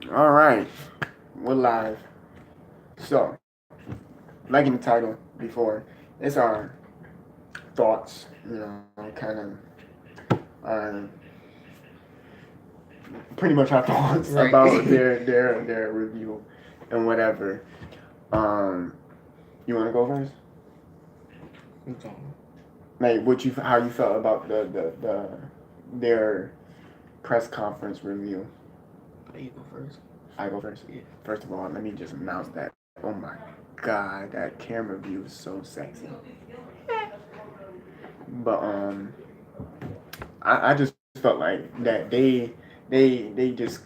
All right, we're live. So, like in the title before, it's our thoughts. Kind of pretty much our thoughts Right. about their review and whatever. Um, you want to go first? Okay. Like, how you felt about the their press conference review? You go first. I go first. Yeah. First of all, let me just announce that. Oh my God, that camera view is so sexy. But I just felt like that they just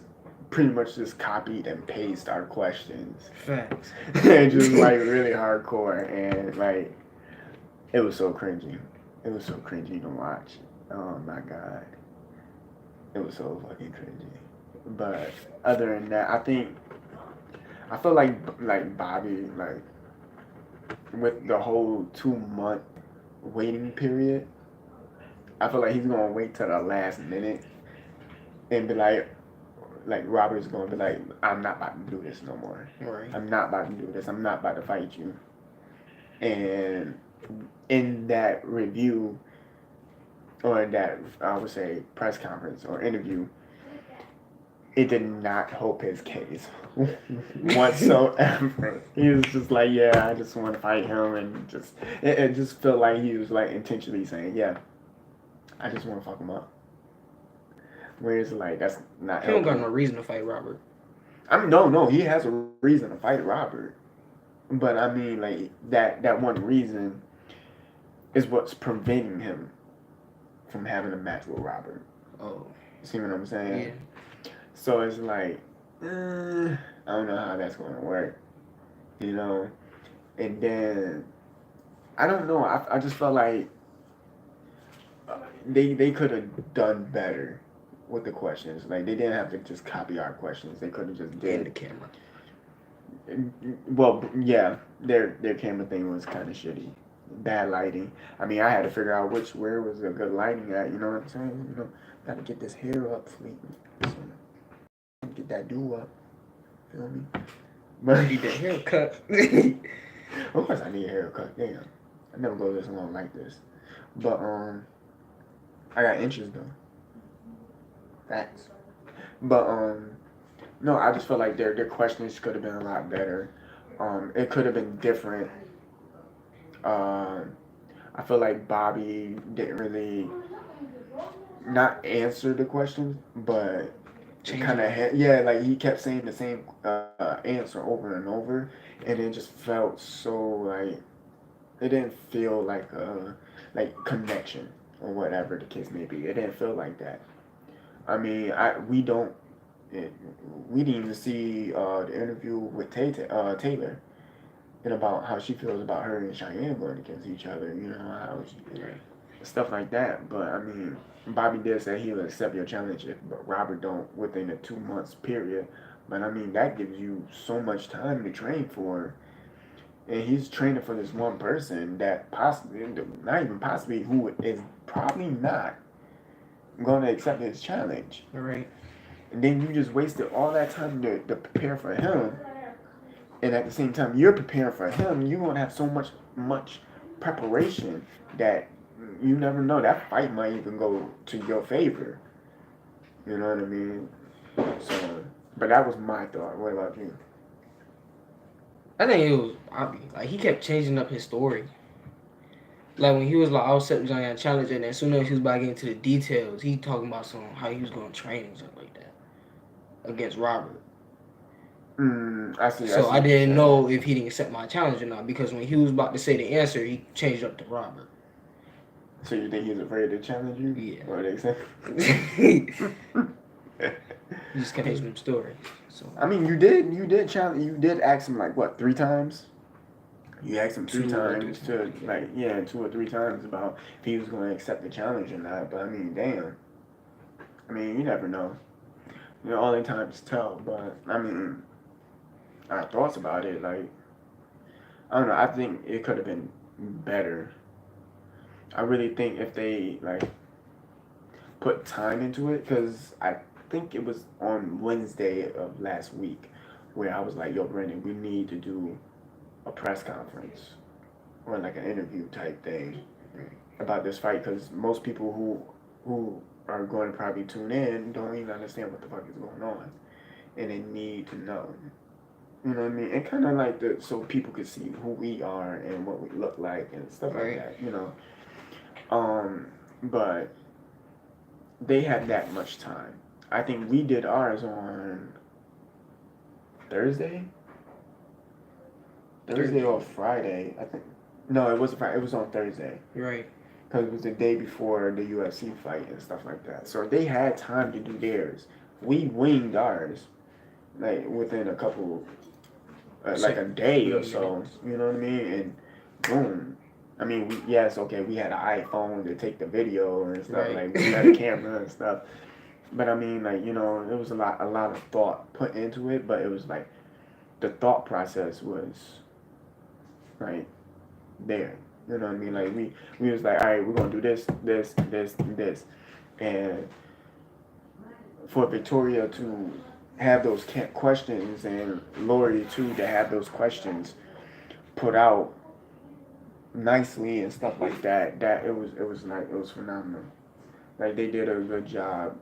pretty much just copied and pasted our questions, Facts. and just like really hardcore, and like it was so cringy. It was so cringy to watch. Oh my God, it was so fucking cringy. But other than that, I feel like Bobby, like with the whole 2 month waiting period. I feel like he's gonna wait till the last minute and be like Robert's gonna be like, I'm not about to do this no more. Right. I'm not about to do this. I'm not about to fight you. And in that review or that I would say press conference or interview, it did not help his case whatsoever. He was just like, yeah, I just want to fight him, and it just felt like he was like intentionally saying, yeah, I just want to fuck him up. Whereas like that's not He don't got helping. no reason to fight Robert. I mean, no, he has a reason to fight Robert, but I mean, like that one reason is what's preventing him from having a match with Robert. Oh. See what I'm saying? Yeah. So it's like, I don't know how that's gonna work, you know. And then I don't know. I just felt like they could have done better with the questions. Like they didn't have to just copy our questions. They could have just And did. the camera. Well, yeah, their camera thing was kind of shitty. Bad lighting. I mean, I had to figure out where was a good lighting at. You know what I'm saying? Gotta get this hair up, fleet. So, get that do up. Feel me? You But need that haircut. of course, I need a haircut. Damn, I never go this long like this. But I got inches though. Facts. But no, I just feel like their questions could have been a lot better. It could have been different. Um, I feel like Bobby didn't really not answer the questions, but Change kind it of up. yeah, like he kept saying the same answer over and over, and it just felt so like it didn't feel like a like connection or whatever the case may be. It didn't feel like that. I mean, it, we didn't even see the interview with Taylor and about how she feels about her and Cheyenne going against each other. You know how Right. stuff like that. But I mean, Bobby did say he'll accept your challenge if Robert don't within a 2 months period. But I mean, that gives you so much time to train for, and he's training for this one person that possibly, not even possibly, who is probably not going to accept his challenge. All right. And then you just wasted all that time to prepare for him, and at the same time you're preparing for him. You're gonna have so much preparation that you never know, that fight might even go to your favor. You know what I mean? So, but that was my thought. What about you? I think it was Bobby. Like he kept changing up his story. Like when he was like, "I'll set Giant challenge," and as soon as he was about to get into the details, he talking about some how he was going to train and stuff like that against Robert. I So see I what you're didn't saying. know if he didn't accept my challenge or not because when he was about to say the answer, he changed up to Robert. So you think he's afraid to challenge you, Yeah. or they say? He just kept changing the story. So I mean, you did challenge, you did ask him like what 3 times? You asked him three two or three times times. to Yeah. like yeah, 2 or 3 times about if he was going to accept the challenge or not. But I mean, damn. I mean, you never know. Only times tell. But I mean, our thoughts about it, like I don't know. I think it could have been better. I really think if they like put time into it, because think it was on Wednesday of last week, where I was like, "Yo, Brandon, we need to do a press conference or like an interview type thing about this fight because most people who are going to probably tune in don't even understand what the fuck is going on, and they need to know." You know what I mean? And kind of like so people could see who we are and what we look like and stuff like Right. that. But they had that much time. I think we did ours on Thursday, Thursday Thursday. or Friday. I think no, it wasn't Friday. It was on Thursday Right. because it was the day before the UFC fight and stuff like that. So they had time to do theirs. We winged ours like within a couple, like a day or so. Minutes. You know what I mean? And boom. I mean, yes, okay, we had an iPhone to take the video and stuff. Right. Like we had a camera and stuff. But I mean, like there was a lot of thought put into it. But it was like the thought process was like there. You know what I mean? Like we was like, all right, we're gonna do this, this, this, and this, and for Victoria to have those questions and Lori too to have those questions put out nicely and stuff like that. That it was phenomenal. Like they did a good job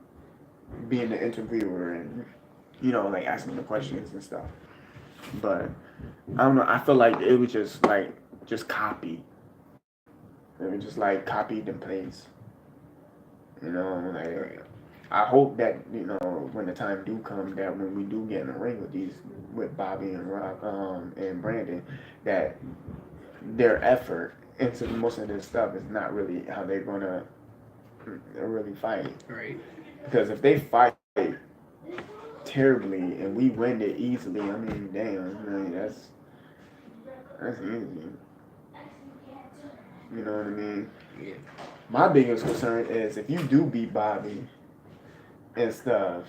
being the interviewer and like asking the questions and stuff. But I don't know. I feel like it was just copy. It was just like copied and paste. Like I hope that when the time do come that when we do get in the ring with Bobby and Rock and Brandon that their effort into most of this stuff is not really how they're gonna really fight. Right. Because if they fight terribly and we win it easily, I mean, damn, I mean, that's easy. You know what I mean? Yeah. My biggest concern is if you do beat Bobby and stuff,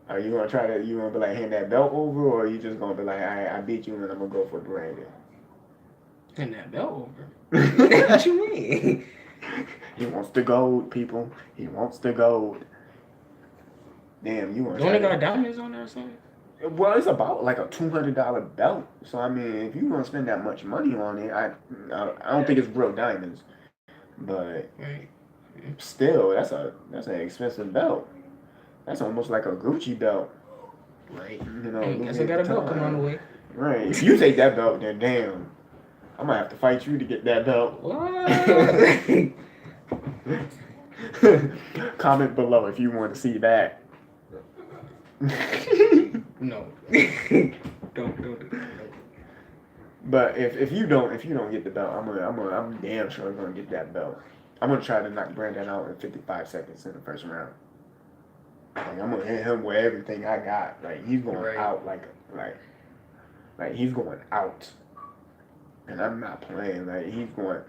are you gonna you gonna be like hand that belt over, or are you just gonna be like, I beat you and I'm gonna go for Brandon? And that belt over. What you mean? He wants the gold, people. He wants the gold. Damn, you want to Don't try they got to? diamonds on there or something? Well, it's about like a $200 belt. So I mean, if you gonna spend that much money on it, I don't think it's real diamonds, but Right. still, that's an expensive belt. That's almost like a Gucci belt. Right. Guess I Louis got a belt coming on the Vuitton. way. Right. If you take that belt, then damn, I might have to fight you to get that belt. What? Comment below if you want to see that. No. Don't do that. But if you don't get the belt, I'm damn sure gonna get that belt. I'm gonna try to knock Brandon out in 55 seconds in the first round. Like I'm gonna hit him with everything I got. Like he's going Right. out like he's going out, and I'm not playing. Like he's going.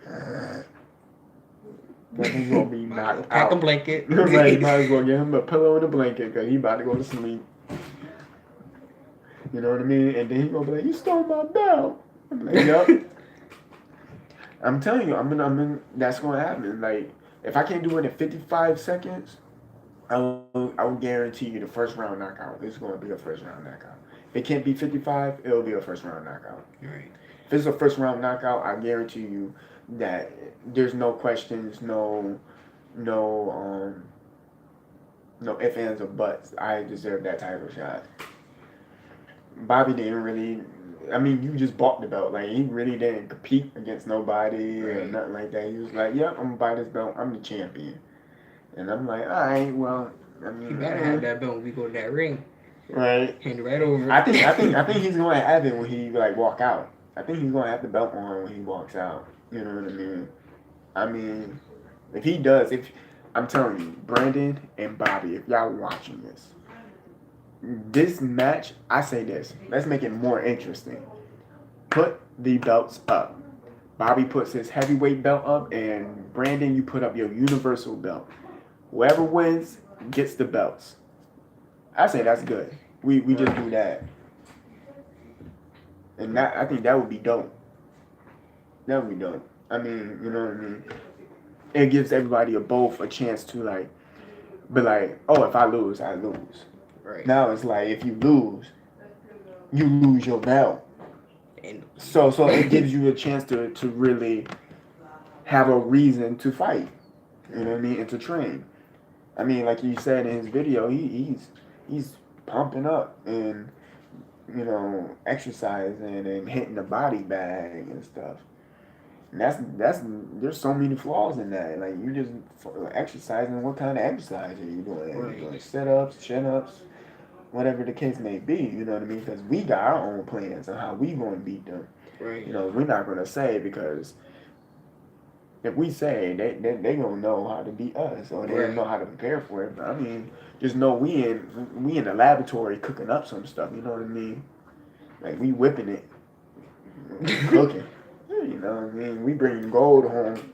Then he's gonna be knocked Pack a out. blanket. Right, you might as well get him a pillow and a blanket because he about to go to sleep. You know what I mean? And then he's gonna be like, "You stole my belt." I'm like, "Yup." I'm telling you, that's gonna happen. Like, if I can't do it in 55 seconds, I will guarantee you the first round knockout. It's gonna be a first round knockout. If it can't be 55, it'll be a first round knockout. Right. If it's a first round knockout, I guarantee you that there's no questions, no no ifs, ands, or buts. I deserve that title shot. Bobby didn't really. I mean, you just bought the belt. Like he really didn't compete against nobody or Right. nothing like that. He was like, "Yep, I'm gonna buy this belt. I'm the champion." And I'm like, "All right, well, I He mean, better have that belt when we go to that ring. right." Hand it right over. I think he's gonna have it when he like walk out. I think he's gonna have the belt on when he walks out. You know what I mean? I mean, if he does, if I'm telling you, Brandon and Bobby, if y'all watching this match, I say this. Let's make it more interesting. Put the belts up. Bobby puts his heavyweight belt up, and Brandon, you put up your universal belt. Whoever wins gets the belts. I say that's good. We just do that, and that I think that would be dope. That would be dope. I mean, you know what I mean? It gives everybody both a chance to like But like, oh, if I lose, I lose. Right. Now it's like if you lose, you lose your belt. And So it gives you a chance to really have a reason to fight. You know what I mean? And to train. I mean, like you said in his video, he's pumping up and exercising and hitting the body bag and stuff. And that's there's so many flaws in that. Like you just exercising. What kind of exercise are you doing? Are you doing sit ups, chin ups, whatever the case may be? You know what I mean? Because we got our own plans on how we going to beat them. Right. We're not going to say because if we say they gonna know how to beat us or they don't know how to prepare for it. But I mean, just know we in the laboratory cooking up some stuff. You know what I mean? Like we whipping it, cooking. You know what I mean? We bringing gold home.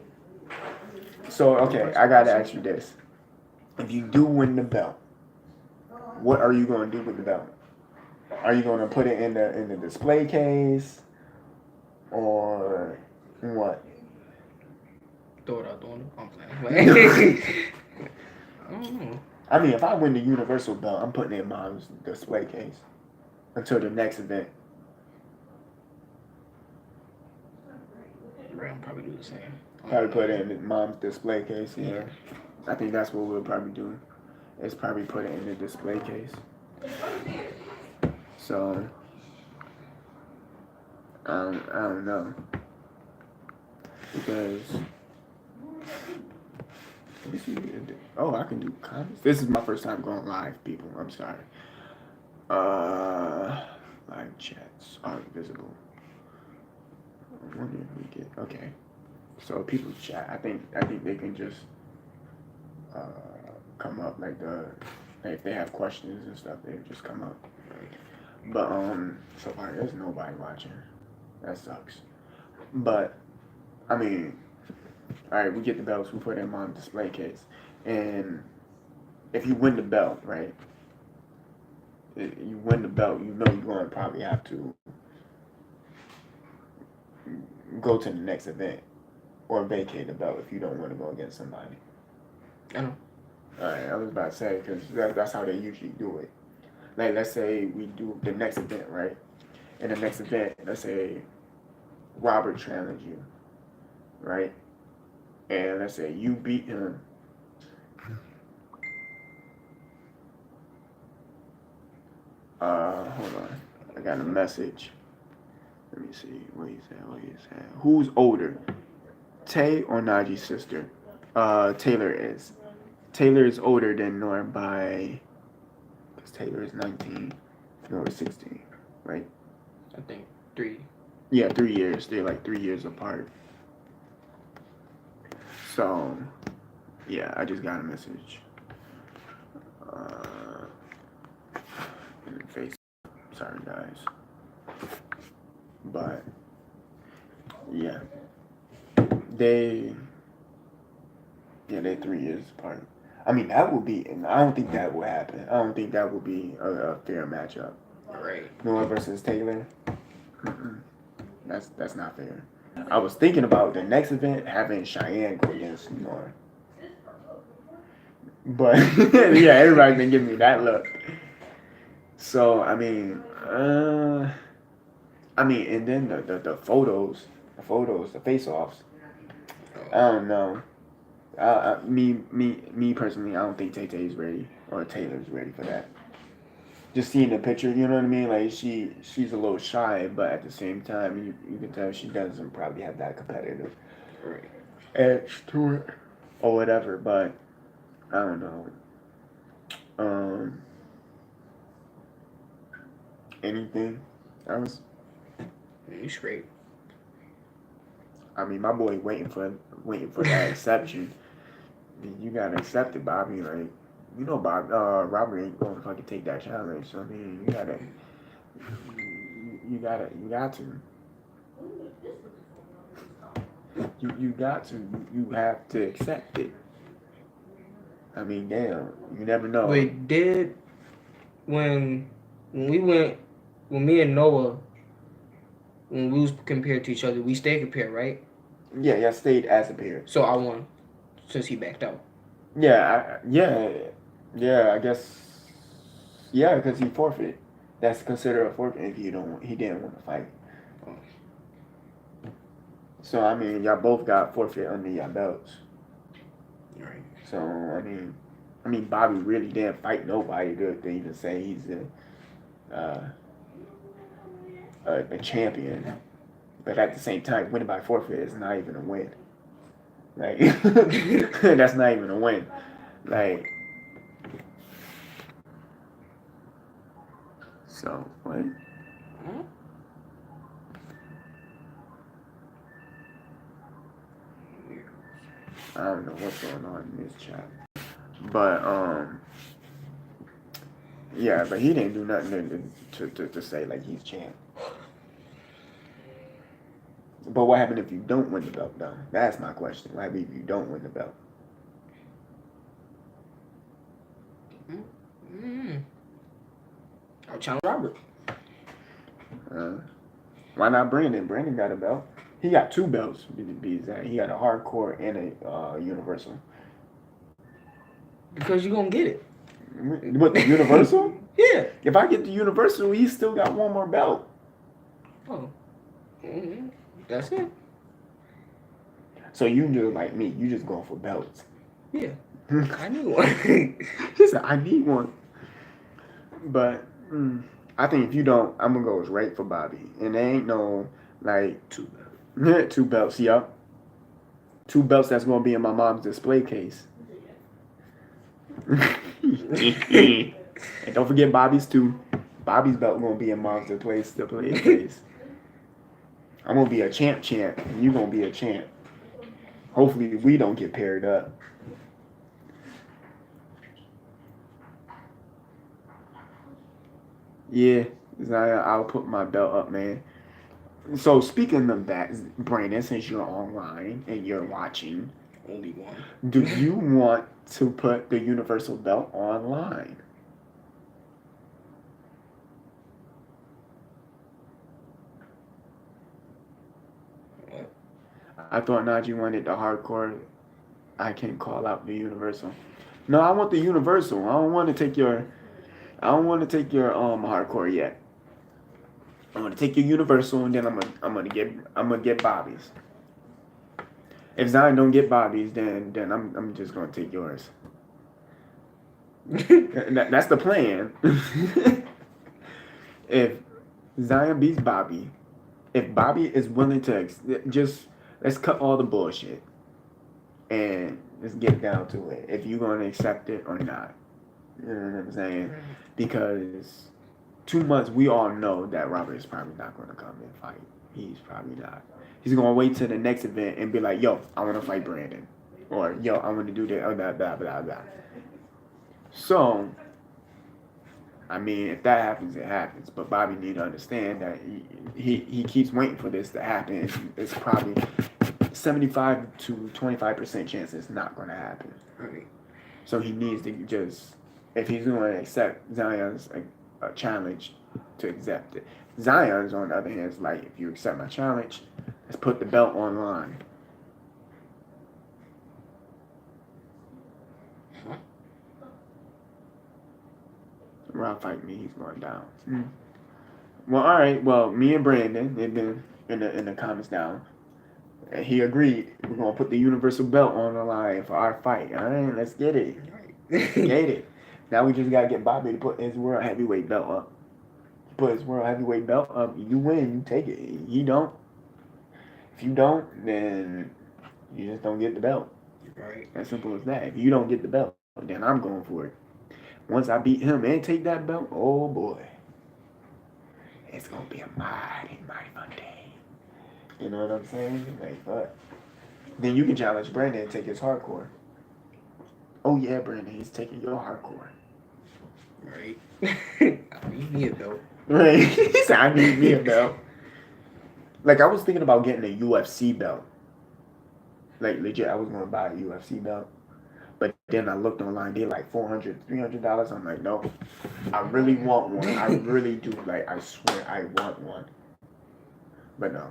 So okay, I gotta ask you this: if you do win the belt, what are you gonna do with the belt? Are you gonna put it in the display case, or what? Throw it out the window. I'm playing. I don't know. I mean, if I win the Universal belt, I'm putting it in Mom's display case until the next event. Right, I'm probably do the same. Probably put it in Mom's display case. Yeah, I think that's what we'll probably do. Is probably put it in the display case. So I don't know because. Let me see. Oh, I can do comments. This is my first time going live, people. I'm sorry. Live chats are visible. I wonder if we get okay. So people chat. I think they can just come up like if they have questions and stuff, they just come up. But so far there's nobody watching. That sucks. But I mean, all right, we get the belts, we put them on display case, and if you win the belt, right? You win the belt, you're going to probably have to go to the next event or vacate the belt if you don't want to go against somebody. I know. All right, I was about to say because that's how they usually do it. Like let's say we do the next event, right? In the next event, let's say Robert challenged you, right? And let's say you beat him. Hold on. I got a message. Let me see. What he said. Who's older? Tay or Najee's sister? Taylor is. Taylor is older than Norm by. Because Taylor is 19. Norm is 16, right? I think 3. Yeah, 3 years. They're like 3 years apart. So, yeah, I just got a message. In Facebook. Sorry, guys. But, yeah. They're 3 years apart. I mean, that would be, and I don't think that will happen. I don't think that would be a fair matchup. Right. Noah versus Taylor. That's not fair. I was thinking about the next event having Cheyenne go against Noah. But yeah, everybody's been giving me that look. So I mean, and then the photos, the face-offs. I don't know. Me personally, I don't think Tay Tay's ready or Taylor's ready for that. Just seeing the picture, you know what I mean? Like she's a little shy, but at the same time, you can tell she doesn't probably have that competitive edge to it or whatever. But I don't know. Anything else? You straight. I mean, my boy waiting for that exception. You gotta accept it, Bobby. Like, Bob, Robert ain't gonna fucking take that challenge. So I mean, you got to. You got to. You have to accept it. I mean, damn, you never know. Wait, when me and Noah, when we was compared to each other, we stayed compared, right? Yeah, y'all stayed as a pair. So I won, since he backed out. Yeah. Yeah, I guess. Yeah, because he forfeit. That's considered a forfeit if you don't. He didn't want to fight. Oh, So I mean, y'all both got forfeit under your belts. right. So I mean, Bobby really didn't fight nobody to even say he's a champion. But at the same time, winning by forfeit is not even a win. Like that's not even a win. Like so what? Huh? I don't know what's going on in this chat. But yeah, but he didn't do nothing to say like he's champ. But what happened if you don't win the belt though? That's my question. What happens if you don't win the belt? Mm. I'll challenge Robert. Uh, why not Brandon? Brandon got a belt. He got two belts. To be exact. He got a hardcore and a universal. Because you're going to get it. What the universal? Yeah. If I get the universal, he still got one more belt. Oh. Mm-hmm. That's it. So you just like me. You just going for belts. Yeah. I need one. He said, "I need one." But I think if you don't, I'm gonna go right for Bobby. And there ain't no like Two belts. two belts. Yup, two belts that's gonna be in my mom's display case. And don't forget Bobby's too. Bobby's belt gonna be in mom's display case. I'm gonna be a champ, and you gonna be a champ. Hopefully we don't get paired up. Yeah, I'll put my belt up, man. So speaking of that, Brandon, since you're online and you're watching, Only one. do you want to put the universal belt online? I thought Najee wanted the hardcore. I can't call out the universal. No, I want the universal. I don't want to take your. I don't want to take your hardcore yet. I'm gonna take your universal and then I'm gonna get Bobby's. If Zion don't get Bobby's, then I'm just gonna take yours. That's the plan. If Zion beats Bobby, if Bobby is willing to just let's cut all the bullshit and let's get down to it. If you're gonna accept it or not, you know what I'm saying? Because 2 months, we all know that Robert is probably not gonna come and fight. He's probably not. He's gonna wait till the next event and be like, "Yo, I want to fight Brandon," or "Yo, I want to do that." Blah blah blah blah. So I mean, if that happens, it happens. But Bobby need to understand that he keeps waiting for this to happen. It's probably 75 to 25% chance it's not going to happen. Right. So he needs to just, if he's going to accept Zion's challenge, to accept it. Zion's, on the other hand, is like, if you accept my challenge, let's put the belt online. Rob fight me, he's going down. Well, all right. Well, me and Brandon, they've been in the comments down. And he agreed. We're gonna put the universal belt on the line for our fight. All right, let's get it. Let's get it. Now we just gotta get Bobby to put his world heavyweight belt up. Put his world heavyweight belt up. You win. You take it. You don't. If you don't, then you just don't get the belt. Right. As simple as that. If you don't get the belt, then I'm going for it. Once I beat him and take that belt, oh boy, it's gonna be a mighty, mighty fun day. You know what I'm saying? Like, fuck. Then you can challenge Brandon and take his hardcore. Oh yeah, Brandon, he's taking your hardcore. Right. I need me a belt. Right? He said, "I need me a belt." Like I was thinking about getting a UFC belt. Like legit, I was gonna buy a UFC belt. But then I looked online, they like $400, $300. I'm like, no, I really want one. I really do. Like, I swear, I want one. But no.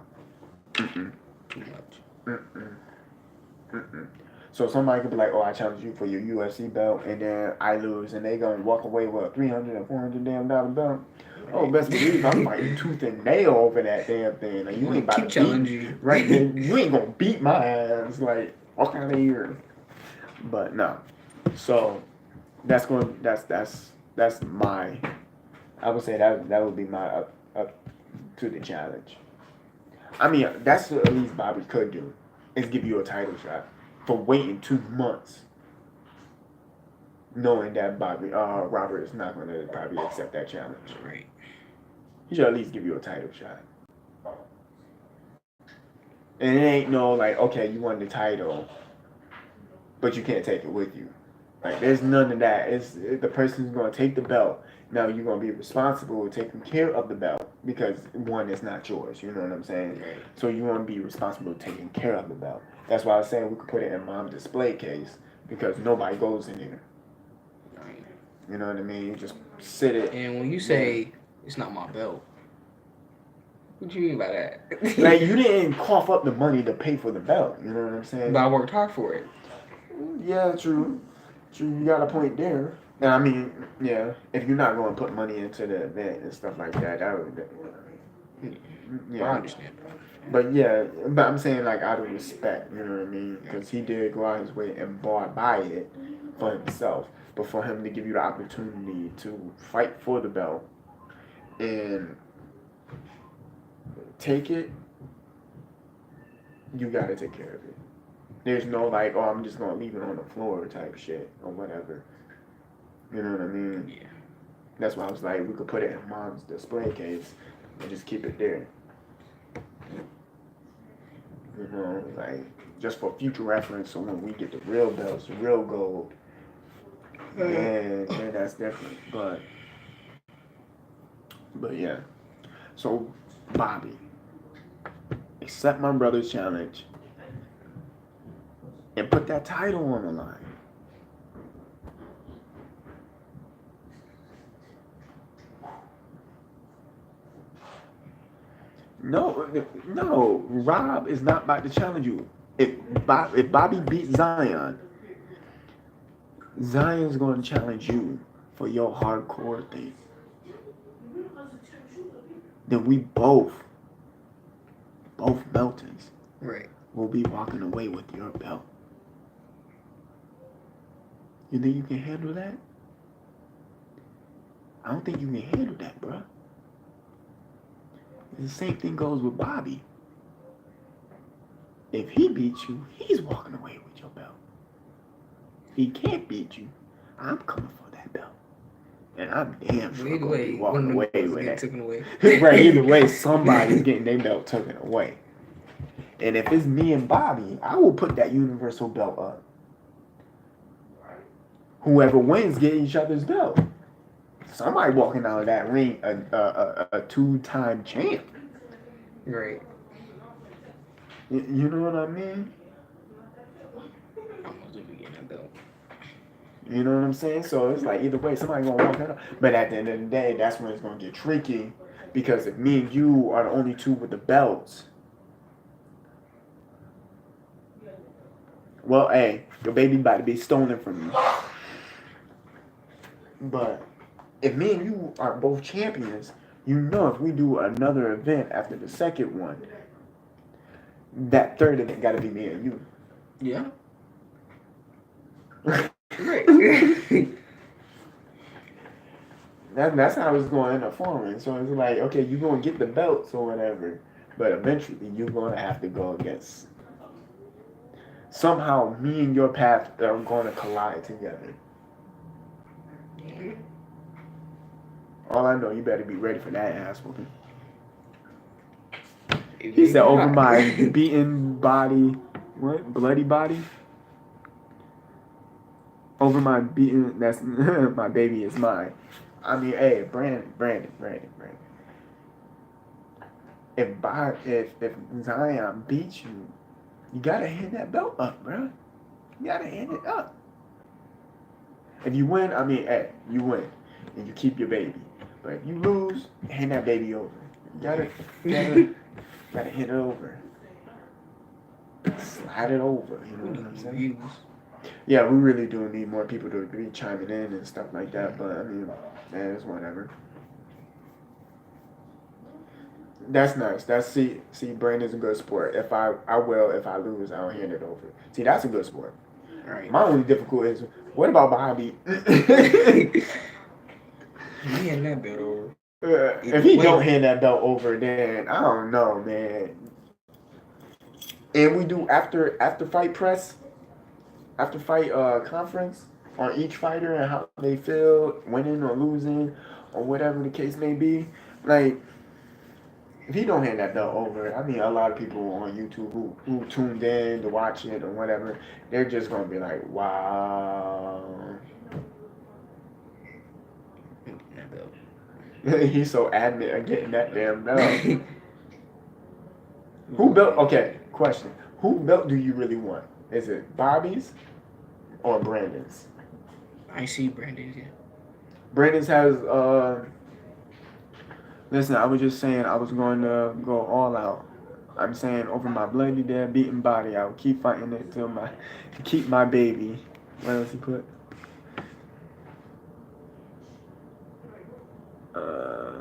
Mm-mm. Too much. Mm-mm. Mm-mm. So somebody could be like, "Oh, I challenge you for your UFC belt," and then I lose, and they gonna walk away with a $300 and $400 damn belt. Oh, best believe I'm fighting tooth and nail over that damn thing. Like you ain't about Keep to beat me, challenging. right? Then you ain't gonna beat my ass. Like walk out of here. But no, so that's my. I would say that would be my up to the challenge. I mean, that's what at least Bobby could do, is give you a title shot for waiting 2 months, knowing that Robert is not going to probably accept that challenge. Right. He should at least give you a title shot. And it ain't no like, okay, you won the title, but you can't take it with you. Like, there's none of that. It's the person who's going to take the belt. Now you're going to be responsible for taking care of the belt because one is not yours. You know what I'm saying? Right. So you want to be responsible for taking care of the belt. That's why I was saying we could put it in mom's display case because nobody goes in there. Right. You know what I mean? You just sit it. And when you say it's not my belt, what do you mean by that? Like, you didn't cough up the money to pay for the belt. You know what I'm saying? But I worked hard for it. Yeah, true. True, you got a point there. And I mean, yeah, if you're not going to put money into the event and stuff like that, that would, Yeah. I understand. But yeah, but I'm saying like out of respect, you know what I mean? Because he did go out his way and buy it for himself. But for him to give you the opportunity to fight for the belt and take it, you got to take care of it. There's no like, oh, I'm just going to leave it on the floor type shit or whatever. You know what I mean? Yeah. That's why I was like, we could put it in mom's display case and just keep it there. You know, like just for future reference, so when we get the real belts, the real gold, and that's different. But yeah. So Bobby, accept my brother's challenge and put that title on the line. No, Rob is not about to challenge you. If Bobby beats Zion, Zion's going to challenge you for your hardcore thing. Then we both Meltons, right, will be walking away with your belt. You think you can handle that? I don't think you can handle that, bro. The same thing goes with Bobby. If he beats you, he's walking away with your belt. If he can't beat you, I'm coming for that belt. And I'm damn sure either going to way, be walking away with that. Taken away. Right, either way, somebody's getting their belt taken away. And if it's me and Bobby, I will put that universal belt up. Whoever wins get each other's belt. Somebody walking out of that ring a two-time champ. Right. You know what I mean? You know what I'm saying? So it's like either way, somebody gonna walk out. But at the end of the day, that's when it's gonna get tricky. Because if me and you are the only two with the belts, well, hey, your baby about to be stolen from you. But if me and you are both champions, you know if we do another event after the second one, that third event got to be me and you. Yeah. Right. That's how it's going to end up forming. So it's like, okay, you're going to get the belts or whatever, but eventually you're going to have to go against. Somehow, me and your path are going to collide together. All I know, you better be ready for that ass whooping. He said, over my beaten body, what? Bloody body? Over my beaten, that's my baby is mine. I mean, hey, Brandon. If Zion beats you, you gotta hand that belt up, bro. You gotta hand it up. If you win, I mean, hey, you win, and you keep your baby. But if you lose, hand that baby over. You gotta hand it over. Slide it over. You know what I'm saying? Yeah, we really do need more people to be chiming in and stuff like that. But I mean, man, it's whatever. That's nice. See, Brandon's a good sport. I will. If I lose, I'll hand it over. See, that's a good sport. Right. My only difficult is what about Bobby? He had that belt over. If he Wait, don't hand that belt over, then I don't know, man. And we do after fight press, after fight conference on each fighter and how they feel, winning or losing, or whatever the case may be. Like if he don't hand that belt over, I mean, a lot of people on YouTube who tuned in to watch it or whatever, they're just gonna be like, wow. that belt. He's so adamant of getting that damn belt. Who belt? Okay, question. Who belt do you really want? Is it Bobby's or Brandon's? I see Brandon yet. Brandon's has. Listen, I was just saying I was going to go all out. I'm saying over my bloody dead beaten body, I will keep fighting it till my to keep my baby. What else he put? Uh,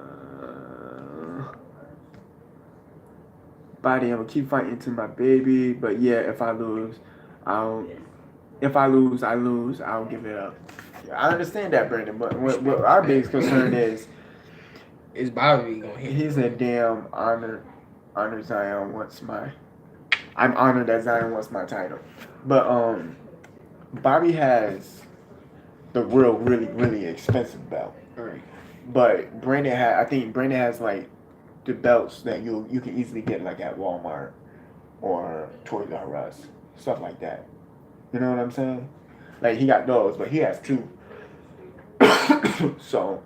body, I will keep fighting to my baby. But yeah, if I lose, I'll. If I lose, I lose. I'll give it up. I understand that, Brandon. But what our biggest concern Is Bobby gonna hit? he's a damn honor Zion wants my. I'm honored that Zion wants my title, but Bobby has the real, really expensive belt. Right. But I think Brandon has like the belts that you can easily get like at Walmart or Toys R Us, stuff like that. You know what I'm saying? Like he got those, but he has two. So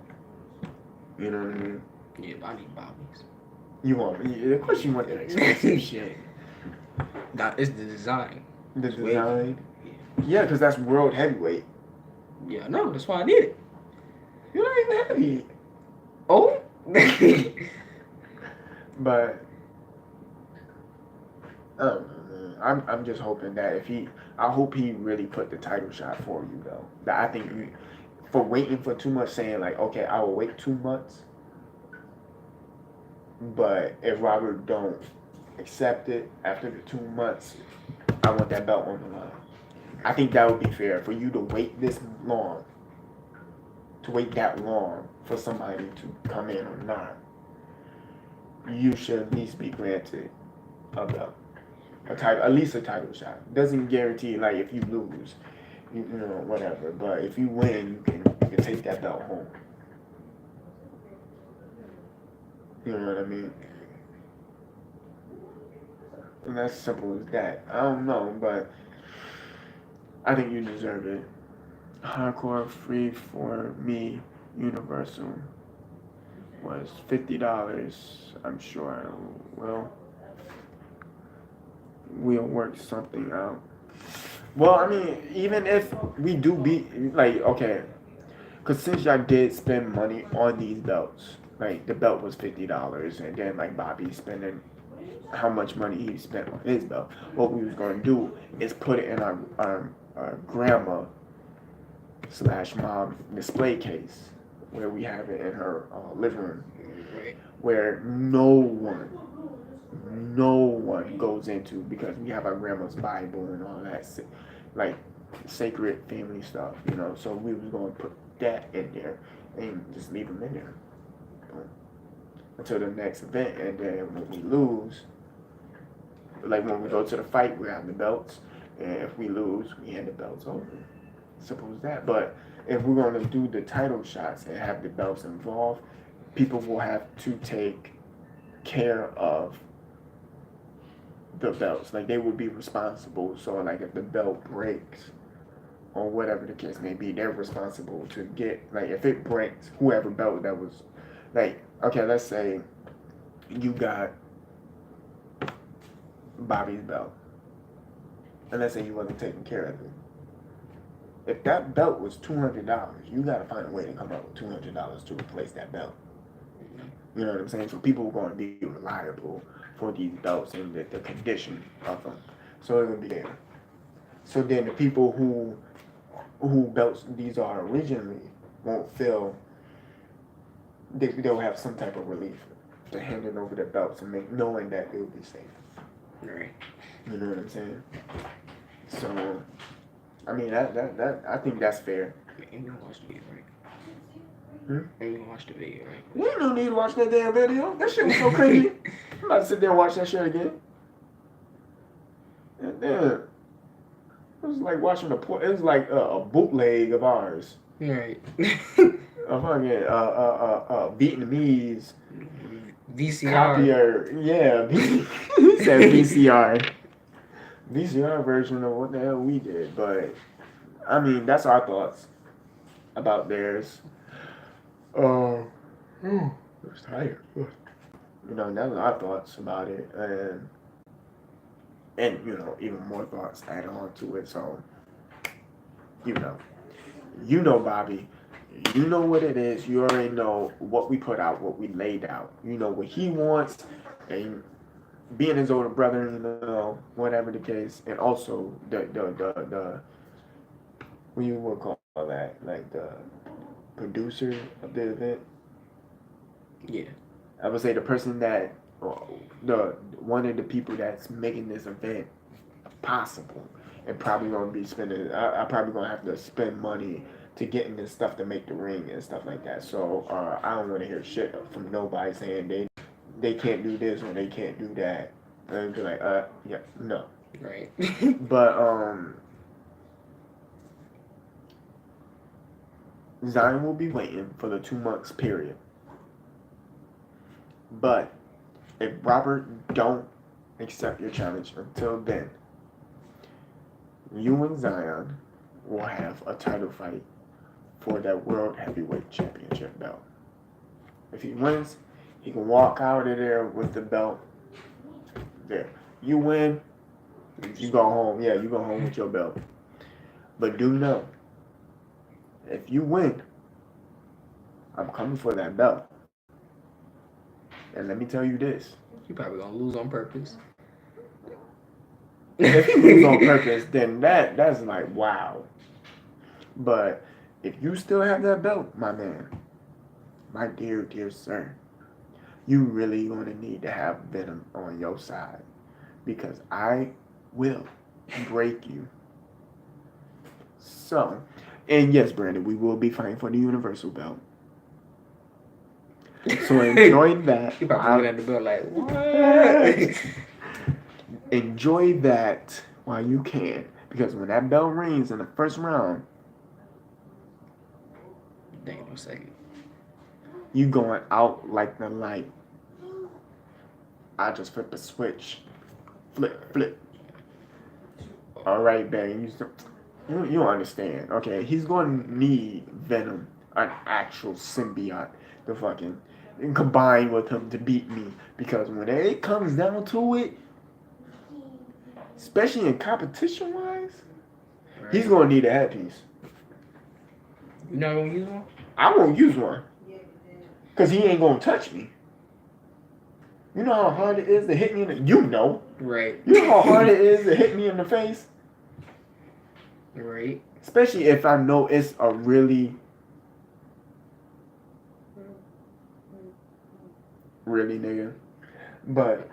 you know what I mean? Yeah, I need Bobby's. You want me? Of course you want that expensive shit. It's the design. The It's way. design. Yeah, because that's world heavyweight. Yeah, no, that's why I need it. You're not even heavy. Oh. But I'm just hoping that I hope he really put the title shot for you though. That I think for waiting for 2 months, saying like, okay, I will wait 2 months, but if Robert don't accept it after the 2 months, I want that belt on the line. I think that would be fair for you to wait this long, to wait that long for somebody to come in or not. You should at least be granted a belt. A title, at least a title shot. Doesn't guarantee like if you lose, you know whatever. But if you win, you can take that belt home. You know what I mean? And that's simple as that. I don't know, but I think you deserve it. Hardcore free for me, Universal was $50. I'm sure we'll work something out. Well, I mean, even if we do beat, like, okay, because since y'all did spend money on these belts, like the belt was $50, and then like Bobby spending how much money he spent on his belt. What we was gonna do is put it in our grandma slash mom display case where we have it in her living room, where no one goes into because we have our grandma's Bible and all that, like sacred family stuff, you know. So we was gonna put that in there and just leave them in there until the next event, and then when we lose, like when we go to the fight, we have the belts, and if we lose, we hand the belts over. Simple as that. But if we're going to do the title shots and have the belts involved, people will have to take care of the belts. Like they will be responsible. So like if the belt breaks or whatever the case may be, they're responsible to get, like if it breaks, whoever belt that was, like, okay, let's say you got Bobby's belt, and let's say you wasn't taking care of it. If that belt was $200, you got to find a way to come up with $200 to replace that belt. You know what I'm saying? So people are going to be reliable for these belts and the condition of them. So it would be there. So then the people who who belts these are originally won't feel they'll have some type of relief to handing over their belts and knowing that they'll be safe. Right. You know what I'm saying? So, I mean, that I think that's fair. And you watched the video, right? Hmm? And you watched the video, right? You ain't no need to watch that damn video. That shit was so crazy. I'm about to sit there and watch that shit again. And then, it was like watching it was like a bootleg of ours. Right. A fucking Vietnamese VCR. copier. Yeah, he said VCR. VCR version of what the hell we did. But, I mean, that's our thoughts about theirs. I was tired. You know, that was our thoughts about it. And you know, even more thoughts added on to it. So, you know, Bobby, you know what it is. You already know what we put out, what we laid out. You know what he wants, and being his older brother, you know, whatever the case, and also the what you would call that, like the producer of the event. Yeah. I would say the person that the one of the people that's making this event possible, and probably gonna be spending. I probably gonna have to spend money to getting this stuff to make the ring and stuff like that. So I don't want to hear shit from nobody saying they can't do this or they can't do that. And be like, yeah, no. Right. But Zion will be waiting for the 2 months period. But if Robert don't accept your challenge until then, you and Zion will have a title fight for that World Heavyweight Championship belt. If he wins, he can walk out of there with the belt. There. You win, you go home. Yeah, you go home with your belt. But do know, if you win, I'm coming for that belt. And let me tell you this. You probably gonna lose on purpose. If you lose on purpose, then that's like, wow. But if you still have that belt, my man, my dear sir, you really gonna need to have Venom on your side, because I will break you. So, and yes, Brandon, we will be fighting for the Universal belt. So enjoy that. You probably looking at the belt like, what? Enjoy that while you can, because when that bell rings in the first round, Dang, no second. you going out like the light. I just flip a switch. Flip. All right, man. You don't understand. Okay, he's going to need Venom, an actual symbiote, to fucking combine with him to beat me. Because when it comes down to it, especially in competition wise, right, he's going to need a headpiece. You not going to use one? I won't use one. Because he ain't going to touch me. You know how hard it is to hit me in the... You know. Right. You know how hard it is to hit me in the face? Right. Especially if I know it's a really nigga. But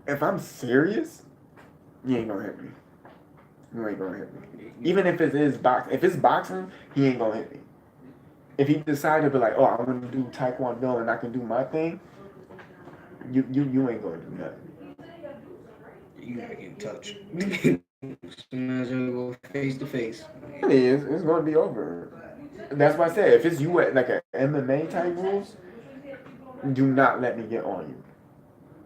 if I'm serious, you ain't gonna hit me. You ain't gonna hit me. Even if it is boxing. If it's boxing, he ain't gonna hit me. If he decided to be like, oh, I want to do Taekwondo and I can do my thing, you ain't gonna do nothing. You gotta get in touch. Imagine go face to face. It's gonna be over. That's why I said, if it's you at like a MMA type rules, do not let me get on you.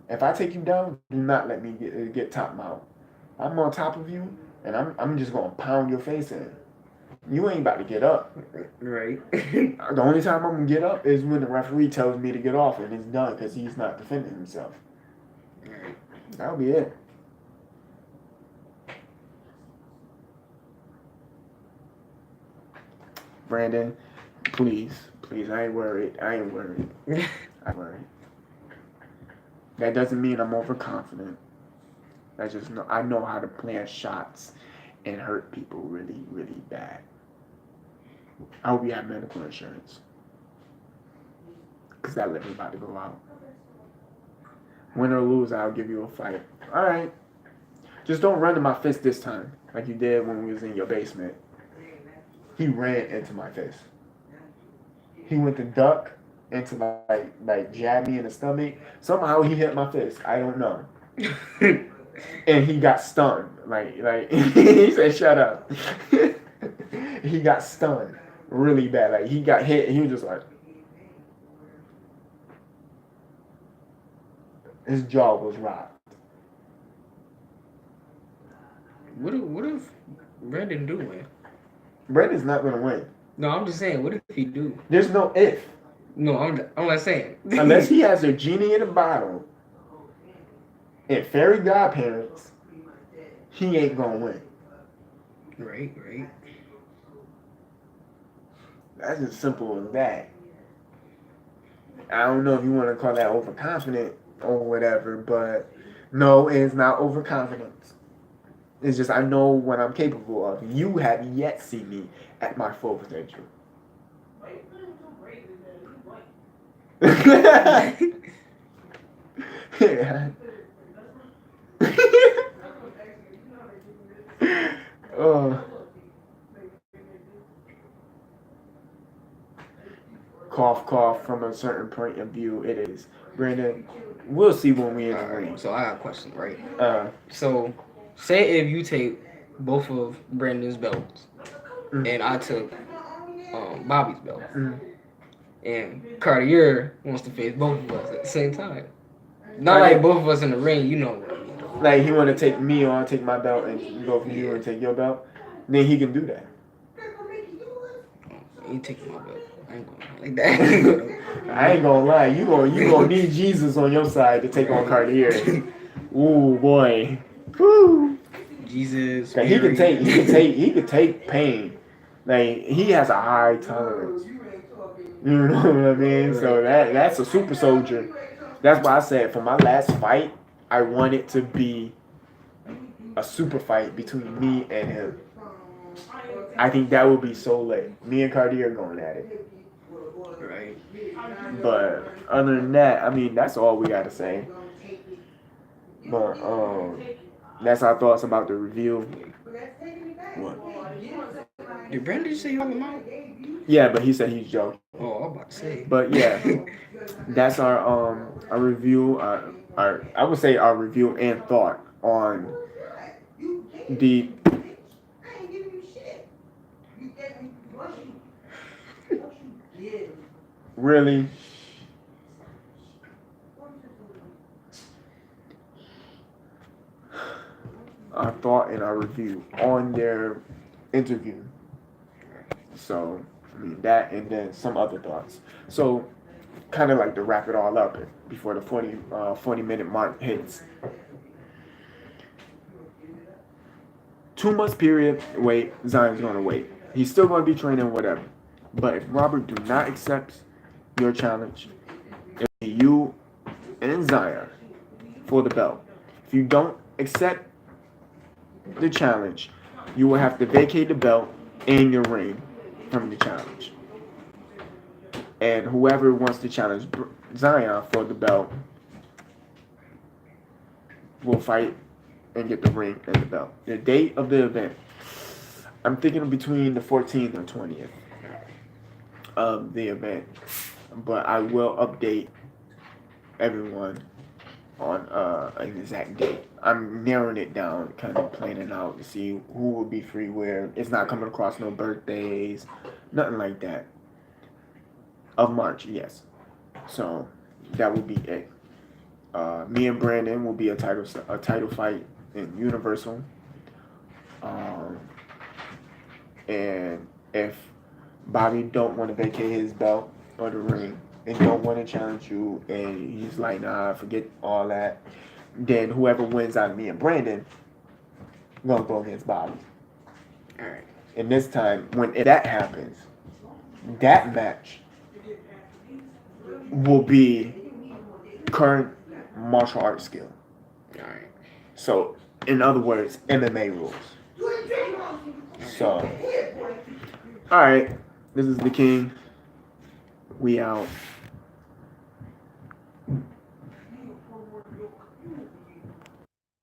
If I take you down, do not let me get top mount. I'm on top of you, and I'm just gonna pound your face in. You ain't about to get up. Right. The only time I'm gonna get up is when the referee tells me to get off, and it's done because he's not defending himself. Right. That'll be it. Brandon, please, I ain't worried. I'm worried. That doesn't mean I'm overconfident. I know how to plan shots and hurt people really, really bad. I hope you have medical insurance. Because that liver's about to go out. Win or lose, I'll give you a fight. Alright. Just don't run to my fist this time. Like you did when we was in your basement. He ran into my fist. He went to duck into like jab me in the stomach. Somehow he hit my fist. I don't know. And he got stunned. Like he said, "Shut up." He got stunned really bad. Like he got hit. And he was just like, his jaw was rocked. What if Brandon do win? Brandon's not gonna win. No, I'm just saying. What if he do? There's no if. No, I'm not saying. Unless he has a genie in a bottle and fairy godparents, he ain't gonna win. Right. That's as simple as that. I don't know if you want to call that overconfident or whatever, but no, it's not overconfidence. It's just I know what I'm capable of. You have yet seen me at my full potential. Yeah. Oh. Cough, cough. From a certain point of view, it is. Brandon, we'll see when we in the ring. So I got a question, right? So, say if you take both of Brandon's belts, and I took Bobby's belt, and Cartier wants to face both of us at the same time. Not like both of us in the ring, you know what I mean. Like he want to take me on, take my belt, and go for you and take your belt. Then he can do that. You take my belt. I ain't going like that. I ain't gonna lie. You gonna need Jesus on your side to take on Cartier. Ooh boy. Woo. Jesus. He could take pain. Like he has a high tolerance. You know what I mean? So that's a super soldier. That's why I said for my last fight, I want it to be a super fight between me and him. I think that would be so lit. Me and Cartier going at it. Right. But other than that, I mean, that's all we got to say. But that's our thoughts about the review. What? Did Brandon say you have him out? Yeah, but he said he's joking. Oh, I was about to say. But yeah, that's our review. I would say our review and thought on the. Really? Our thought and our review on their interview. So, I mean, that and then some other thoughts. So, kind of like to wrap it all up before the 40-minute mark hits. 2 months period, wait, Zion's going to wait. He's still going to be training, whatever. But if Robert do not accept your challenge, it'll be you and Zion for the belt. If you don't accept the challenge, you will have to vacate the belt and your ring from the challenge. And whoever wants to challenge Zion for the belt will fight and get the ring and the belt. The date of the event, I'm thinking between the 14th and 20th of the event. But I will update everyone on an exact date. I'm narrowing it down, kind of planning out to see who will be free where. It's not coming across no birthdays, nothing like that. Of March, yes. So that will be it. Me and Brandon will be a title fight in Universal. And if Bobby don't want to vacate his belt or the ring and don't want to challenge you, and he's like, nah, forget all that, then whoever wins out of me and Brandon gonna go against Bobby. All right. And this time, if that happens, that match will be current martial arts skill. All right. So, in other words, MMA rules. So, all right, this is the King. We out.